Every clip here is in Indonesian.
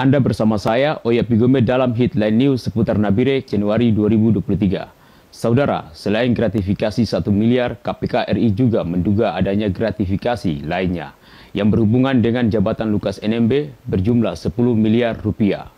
Anda bersama saya, Oya Pigome dalam Headline News seputar Nabire Januari 2023. Saudara, selain gratifikasi 1 miliar, KPK RI juga menduga adanya gratifikasi lainnya yang berhubungan dengan jabatan Lukas NMB berjumlah 10 miliar rupiah.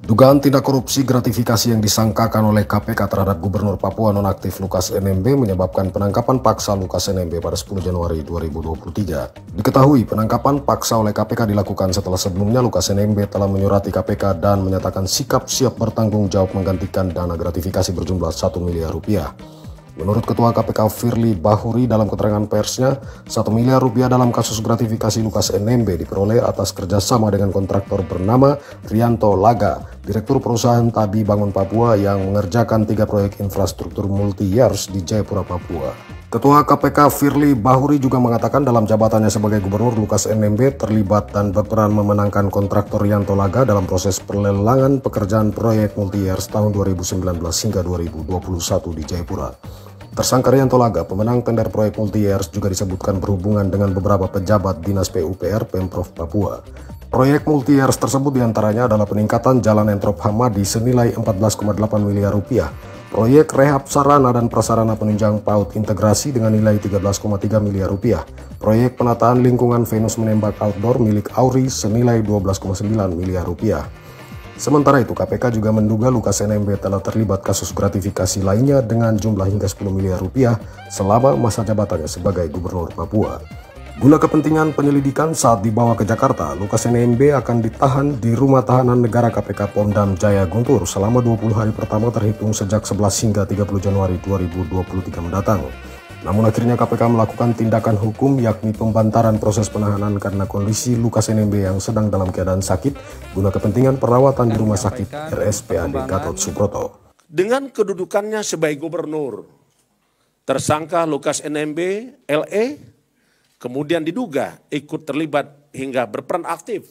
Dugaan tindak korupsi gratifikasi yang disangkakan oleh KPK terhadap Gubernur Papua nonaktif Lukas NMB menyebabkan penangkapan paksa Lukas NMB pada 10 Januari 2023. Diketahui penangkapan paksa oleh KPK dilakukan setelah sebelumnya Lukas NMB telah menyurati KPK dan menyatakan sikap siap bertanggung jawab menggantikan dana gratifikasi berjumlah 1 miliar rupiah. Menurut Ketua KPK Firly Bahuri dalam keterangan persnya, 1 miliar rupiah dalam kasus gratifikasi Lukas NMB diperoleh atas kerjasama dengan kontraktor bernama Rianto Laga, Direktur Perusahaan Tabi Bangun Papua yang mengerjakan 3 proyek infrastruktur multi-years di Jayapura, Papua. Ketua KPK Firly Bahuri juga mengatakan dalam jabatannya sebagai Gubernur, Lukas NMB terlibat dan berperan memenangkan kontraktor Rianto Laga dalam proses perlelangan pekerjaan proyek multi-years tahun 2019 hingga 2021 di Jayapura. Tersangka Rianto Laga, pemenang tender proyek multi-years, juga disebutkan berhubungan dengan beberapa pejabat Dinas PUPR Pemprov Papua. Proyek multi-years tersebut diantaranya adalah peningkatan Jalan Entrop Hamadi senilai 14,8 miliar rupiah, proyek rehab sarana dan prasarana penunjang PAUD integrasi dengan nilai 13,3 miliar rupiah, proyek penataan lingkungan Venus menembak outdoor milik Auri senilai 12,9 miliar rupiah. Sementara itu, KPK juga menduga Lukas NMB telah terlibat kasus gratifikasi lainnya dengan jumlah hingga 10 miliar rupiah selama masa jabatannya sebagai Gubernur Papua. Guna kepentingan penyelidikan saat dibawa ke Jakarta, Lukas NMB akan ditahan di Rumah Tahanan Negara KPK Pondam Jaya Guntur selama 20 hari pertama terhitung sejak 11 hingga 30 Januari 2023 mendatang. Namun akhirnya KPK melakukan tindakan hukum yakni pembantaran proses penahanan karena kondisi Lukas NMB yang sedang dalam keadaan sakit guna kepentingan perawatan di Rumah Sakit RSPAD Gatot Subroto. Dengan kedudukannya sebagai gubernur, tersangka Lukas NMB LE kemudian diduga ikut terlibat hingga berperan aktif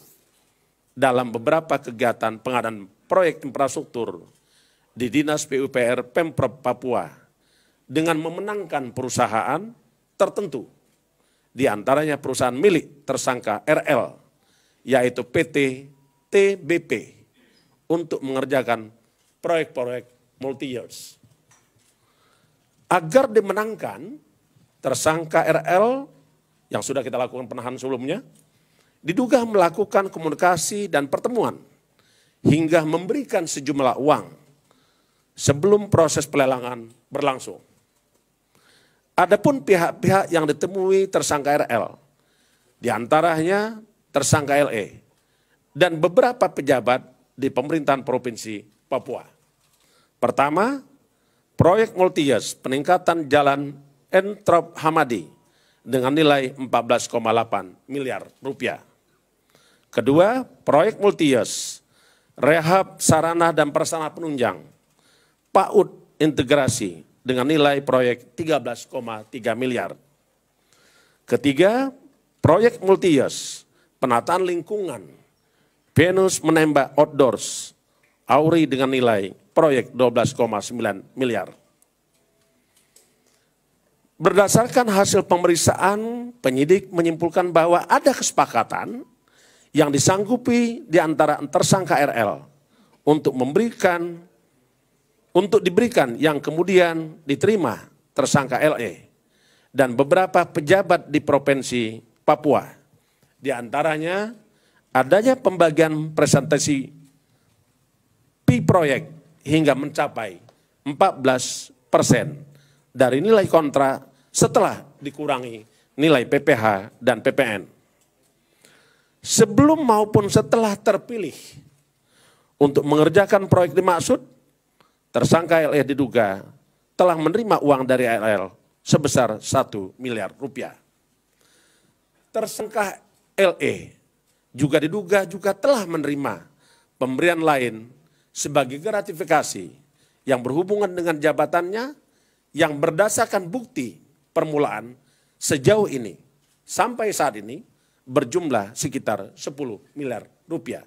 dalam beberapa kegiatan pengadaan proyek infrastruktur di Dinas PUPR Pemprov Papua dengan memenangkan perusahaan tertentu, di antaranya perusahaan milik tersangka RL, yaitu PT TBP, untuk mengerjakan proyek-proyek multi-years. Agar dimenangkan, tersangka RL yang sudah kita lakukan penahanan sebelumnya, diduga melakukan komunikasi dan pertemuan hingga memberikan sejumlah uang sebelum proses pelelangan berlangsung. Adapun pihak-pihak yang ditemui tersangka RL, diantaranya tersangka LE, dan beberapa pejabat di pemerintahan Provinsi Papua. Pertama, proyek multi-years peningkatan Jalan Entrop Hamadi dengan nilai 14,8 miliar rupiah. Kedua, proyek multi-years rehab sarana dan prasarana penunjang PAUD integrasi dengan nilai proyek 13,3 miliar. Ketiga, proyek multi-years penataan lingkungan Venus menembak outdoors Auri dengan nilai proyek 12,9 miliar. Berdasarkan hasil pemeriksaan, penyidik menyimpulkan bahwa ada kesepakatan yang disanggupi di antara tersangka RL untuk diberikan yang kemudian diterima tersangka LE dan beberapa pejabat di Provinsi Papua. Di antaranya adanya pembagian presentasi pi proyek hingga mencapai 14% dari nilai kontrak setelah dikurangi nilai PPh dan PPN. Sebelum maupun setelah terpilih untuk mengerjakan proyek dimaksud, tersangka LE diduga telah menerima uang dari RL sebesar 1 miliar rupiah. Tersangka LE juga diduga telah menerima pemberian lain sebagai gratifikasi yang berhubungan dengan jabatannya yang berdasarkan bukti permulaan sejauh ini sampai saat ini berjumlah sekitar 10 miliar rupiah.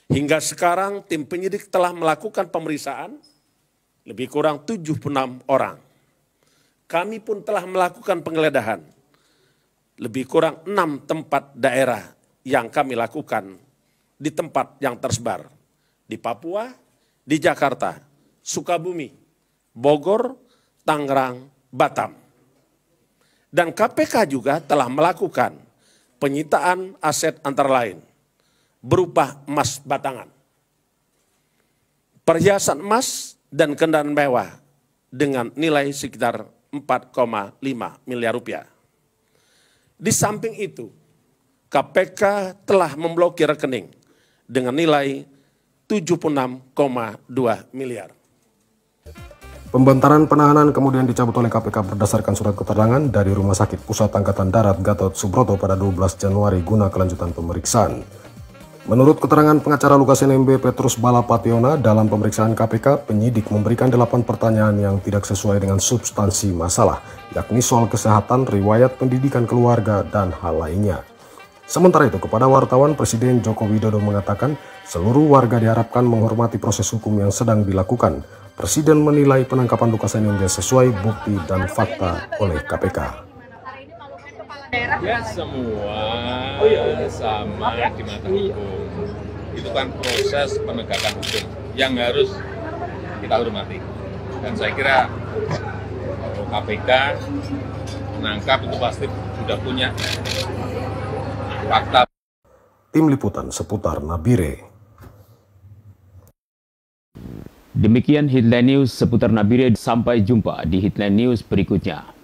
Hingga sekarang tim penyidik telah melakukan pemeriksaan lebih kurang 76 orang. Kami pun telah melakukan penggeledahan lebih kurang 6 tempat daerah yang kami lakukan di tempat yang tersebar di Papua, di Jakarta, Sukabumi, Bogor, Tangerang, Batam. Dan KPK juga telah melakukan penyitaan aset antara lain berupa emas batangan, perhiasan emas dan kendaraan mewah dengan nilai sekitar 4,5 miliar rupiah. Di samping itu, KPK telah memblokir rekening dengan nilai 76,2 miliar. Pembentaran penahanan kemudian dicabut oleh KPK berdasarkan surat keterangan dari Rumah Sakit Pusat Angkatan Darat Gatot Subroto pada 12 Januari guna kelanjutan pemeriksaan. Menurut keterangan pengacara Lukas NMB Petrus Balapationa dalam pemeriksaan KPK, penyidik memberikan 8 pertanyaan yang tidak sesuai dengan substansi masalah, yakni soal kesehatan, riwayat pendidikan keluarga, dan hal lainnya. Sementara itu, kepada wartawan, Presiden Joko Widodo mengatakan seluruh warga diharapkan menghormati proses hukum yang sedang dilakukan. Presiden menilai penangkapan Lukas NMB sesuai bukti dan fakta oleh KPK. Ya semua sama di mata hukum. Itu kan proses penegakan hukum yang harus kita hormati. Dan saya kira KPK menangkap itu pasti sudah punya fakta. Tim Liputan seputar Nabire. Demikian Headline News seputar Nabire. Sampai jumpa di Headline News berikutnya.